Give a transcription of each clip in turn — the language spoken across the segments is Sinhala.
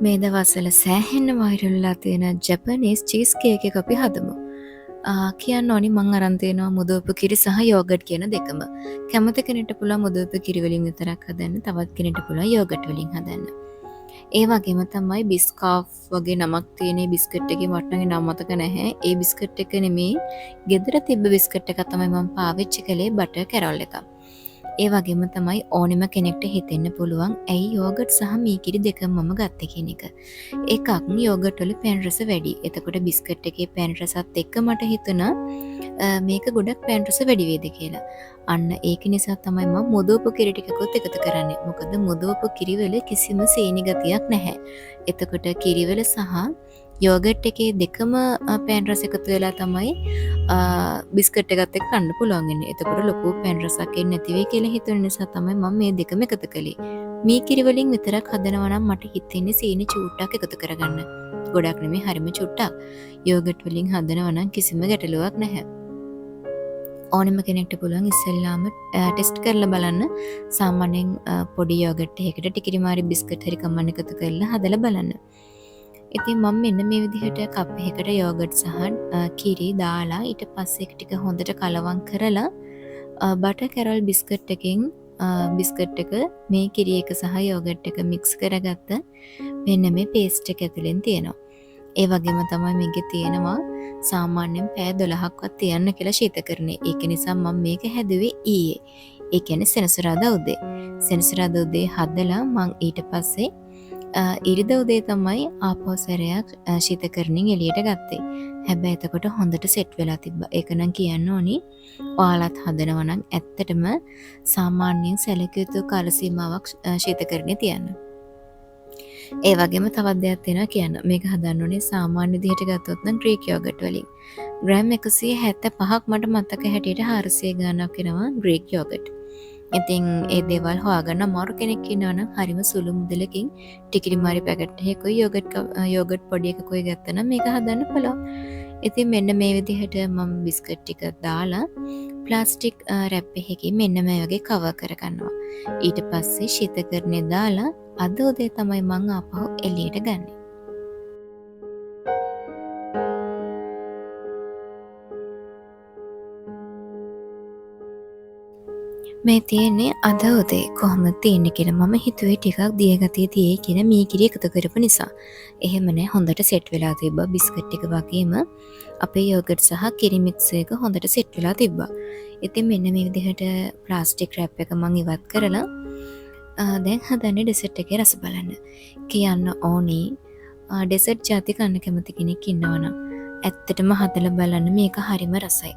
මේ දවස්වල සෑහෙන්න වෛරල් වෙලා තියෙන ජපනීස් චීස් කේක් එක අපි හදමු. කියන්න ඕනි මං අරන් තියෙනවා මුදවපු කිරි සහ යෝගට් කියන දෙකම. කැමති කෙනෙක්ට පුළුවන් මුදවපු කිරි වලින් විතරක් හදන්න, තවත් කෙනෙක්ට පුළුවන් යෝගට් වලින් හදන්න. ඒ වගේම තමයි බිස්කාෆ් වගේ නමක් තියෙන බිස්කට් එකේ මට නම් මතක නැහැ. ඒ බිස්කට් එක නෙමේ. ගෙදර තිබ්බ බිස්කට් එකක් තමයි මම පාවිච්චි කළේ බටර් කැරොල් එකක්. ඒ වගේම තමයි ඕනෙම කෙනෙක්ට හිතෙන්න පුළුවන් ඇයි යෝගට් සහ මීකිරි දෙකම මම ගත්තේ කියන එක. එකක් යෝගට් වල පැන් රස වැඩි. එතකොට බිස්කට් එකේ පැන් රසත් එක්ක මට හිතුණා මේක ගොඩක් පැන් රස වැඩි වේද කියලා. අන්න ඒක නිසා තමයි මම මුදවපු කිරි ටිකකුත් එකතු කරන්නේ. මොකද මුදවපු කිරි වල කිසිම සීනි ගතියක් නැහැ. එතකොට කිරි වල සහ යෝගට් එකේ දෙකම පැන් රස එකතු වෙලා තමයි බිස්කට් එකත් එක්ක කන්න පුළුවන් වෙන්නේ. එතකොට ලොකු පැන් රසක් එන්නේ නැති වෙයි කියලා හිතුන නිසා තමයි මම මේ දෙකම එකතු කළේ. මේ කිරි වලින් විතරක් හදනවා නම් මට හිතෙන්නේ සීනි චූට්ටක් එකතු කරගන්න. ගොඩක් නෙමෙයි හරිම චුට්ටක්. යෝගට් වලින් හදනවා නම් කිසිම ගැටලුවක් නැහැ. ඕනෙම කෙනෙක්ට පුළුවන් ඉස්සෙල්ලාම ටෙස්ට් කරලා බලන්න. සාමාන්‍යයෙන් පොඩි යෝගට් එකකට ටිකිරි මාරි බිස්කට් හරි කමන්න එකතු කරලා හදලා බලන්න. ඉතින් මම මෙන්න මේ විදිහට කප් එකකට යෝගට් සහ කිරි දාලා ඊට පස්සේ ඒක ටික හොඳට කලවම් කරලා බටර් කැරොල් බිස්කට් එකෙන් බිස්කට් එක මේ කිරි එක සහ යෝගට් එක මික්ස් කරගත්ත මෙන්න මේ පේස්ට් එක ඇතුලෙන් තියෙනවා. ඒ වගේම තමයි මේකේ තියෙනවා සාමාන්‍යයෙන් පැය 12ක්වත් තියන්න කියලා ශීතකරණේ. ඒක නිසා මම මේක හැදුවේ ඊයේ. ඒ කියන්නේ සෙනසුරාදා උදේ. සෙනසුරාදා උදේ හදලා මම ඊට පස්සේ ඉරිදා උදේ තමයි ආපහු සැරයක් ශීතකරණයෙන් එළියට ගත්තේ. හැබැයි එතකොට හොඳට සෙට් වෙලා තිබ්බා. ඒක නම් කියන්න ඕනි. ඔයාලත් හදනවා නම් ඇත්තටම සාමාන්‍යයෙන් සැලකිය යුතු කාල සීමාවක් ශීතකරණේ තියන්න. ඒ වගේම තවත් දෙයක් තියෙනවා කියන්න. මේක හදන්න ඕනේ සාමාන්‍ය විදිහට ගත්තොත් නම් ග්‍රීක් යෝගට් වලින්. ග්‍රෑම් 175ක් මට මතක හැටියට 400 ගාණක් වෙනවා ග්‍රීක් යෝගට්. ඉතින් ඒ දේවල් හොයාගන්න අමාරු කෙනෙක් ඉන්නවා නම් හරිම සුළු මුදලකින් ටිකිරි මාරි පැකට් එකකුයි යෝගට් පොඩි එකකුයි ගත්තා නම් මේක හදන්න පුළුවන්. ඉතින් මෙන්න මේ විදිහට මම බිස්කට් ටික දාලා ප්ලාස්ටික් රැප් එකකින් මෙන්න මේ වගේ කවර් කරගන්නවා. ඊට පස්සේ ශීතකරණේ දාලා අද උදේ තමයි මම ආපහු එළියට ගන්නේ. මේ තියෙන්නේ අද උදේ කොහොමද තියෙන්නේ කියලා මම හිතුවේ ටිකක් දියගතිය තියෙයි කියන මීකිරි එකතු කරපු නිසා. එහෙම නෑ හොඳට සෙට් වෙලා තිබ්බා බිස්කට් එක වගේම අපේ යෝගට් සහ කිරි මික්ස් එක හොඳට සෙට් වෙලා තිබ්බා. ඉතින් මෙන්න මේ විදිහට ප්ලාස්ටික් රැප් එක මම ඉවත් කරලා දැන් හදන්නේ ඩෙසර්ට් එකේ රස බලන්න. කියන්න ඕනි ඩෙසර්ට් ಜಾති කන්න කැමති කෙනෙක් ඉන්නවනම් ඇත්තටම හදලා බලන්න මේක හරිම රසයි.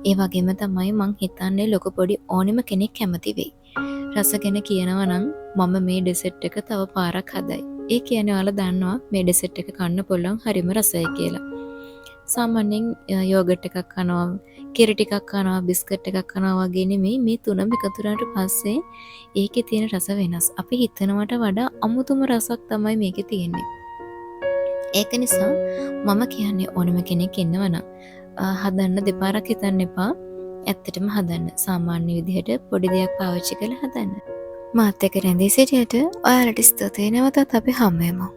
ඒ වගේම තමයි මං හිතන්නේ ලොකු පොඩි ඕනෙම කෙනෙක් කැමති වෙයි. රස ගැන කියනවා නම් මම මේ ඩෙසර්ට් එක තව පාරක් හදයි. ඒ කියන්නේ ඔයාලා දන්නවා මේ ඩෙසර්ට් එක කන්න පුළුවන් හරිම රසයි කියලා. සාමාන්‍යයෙන් යෝගට් එකක් කනවා, කිරි ටිකක් කනවා, බිස්කට් එකක් කනවා වගේ නෙමෙයි මේ තුනම එකතු වුණාට පස්සේ ඒකේ තියෙන රස වෙනස්. අපි හිතනවට වඩා අමුතුම රසක් තමයි මේකේ තියෙන්නේ. ඒක නිසා මම කියන්නේ ඕනෙම කෙනෙක් ඉන්නවනම් හදන්න දෙපාරක් හිතන්න එපා. ඇත්තටම හදන්න. සාමාන්‍ය විදිහට පොඩි දෙයක් පාවිච්චි කරලා හදන්න. මාත් එක්ක රැඳී සිටියට ඔයාලට ස්තුතියි. නැවතත් අපි හමු වෙමු.